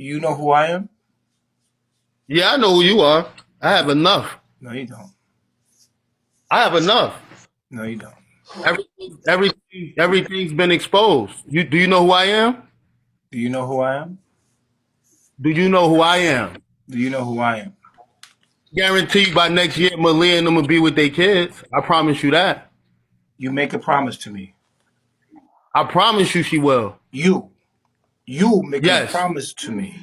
You know who I am? Yeah, I know who you are. I have enough. No, you don't. I have enough. No, you don't. Everything's been exposed. Do you know who I am? Do you know who I am? Do you know who I am? Do you know who I am? Guaranteed by next year, Malia and them will be with their kids. I promise you that. You make a promise to me. I promise you she will. You. You making a Yes, promise to me.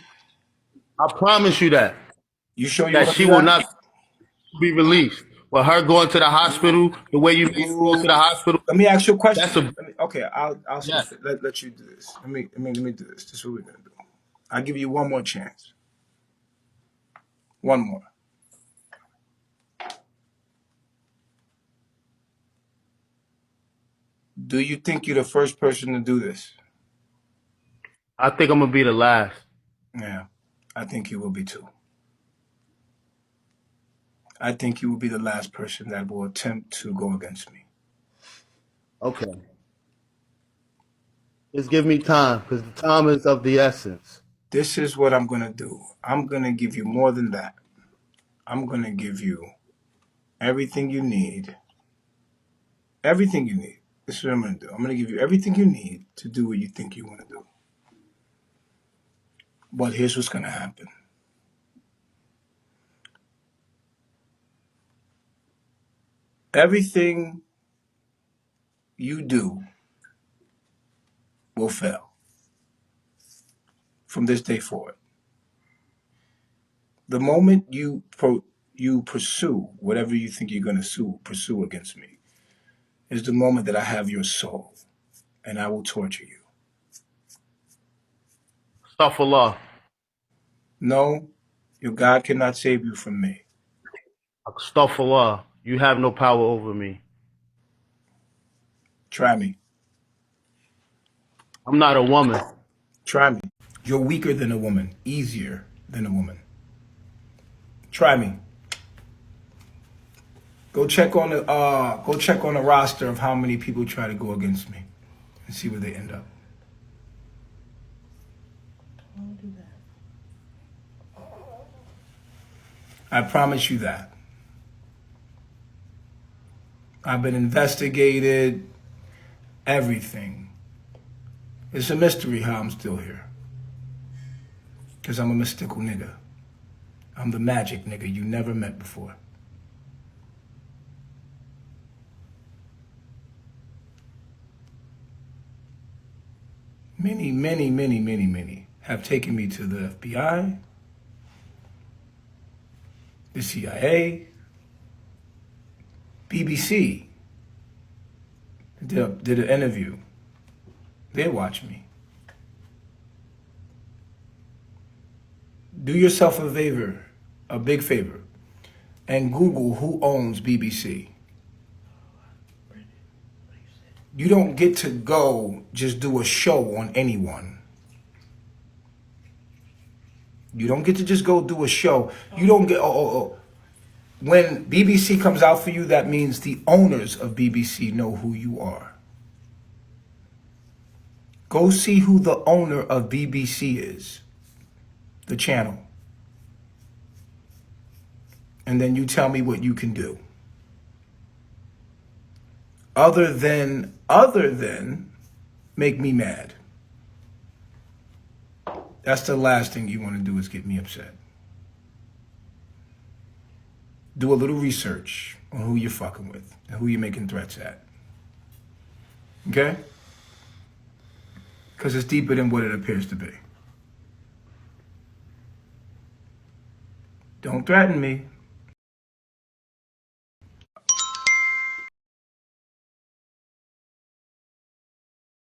I promise you that. You sure you That want to she do will that? not be released. With her going to the hospital, the way you made her go to the hospital, Let me ask you a that's question. a Okay, I'll yes. let you do this. Let me do this. This is what we're gonna do. I'll give you one more chance. One more. Do you think you're the first person to do this? I think I'm gonna be the last. Yeah, I think you will be too. I think you will be the last person that will attempt to go against me. Okay. Just give me time, because the time is of the essence. This is what I'm gonna do. I'm gonna give you more than that. I'm gonna give you everything you need. Everything you need. This is what I'm gonna do. I'm gonna give you everything you need to do what you think you want to do. But here's what's gonna happen. Everything you do will fail from this day forward. The moment you pursue whatever you think you're going to pursue against me is the moment that I have your soul and I will torture you. Astaghfirullah. No, your God cannot save you from me. Astaghfirullah. You have no power over me. Try me. I'm not a woman. Try me. You're weaker than a woman, easier than a woman. Try me. Go check on the roster of how many people try to go against me and see where they end up. Don't do that. I promise you that. I've been investigated, everything. It's a mystery how I'm still here. Because I'm a mystical nigga. I'm the magic nigga you never met before. Many have taken me to the FBI, the CIA, BBC. Did an interview. They watch me. Do yourself a big favor, and Google who owns BBC. You don't get to go just do a show on anyone. You don't get to just go do a show. You don't get, When BBC comes out for you, that means the owners of BBC know who you are. Go see who the owner of BBC is, the channel. And then you tell me what you can do. Other than make me mad. That's the last thing you want to do is get me upset. Do a little research on who you're fucking with and who you're making threats at. Okay? Because it's deeper than what it appears to be. Don't threaten me.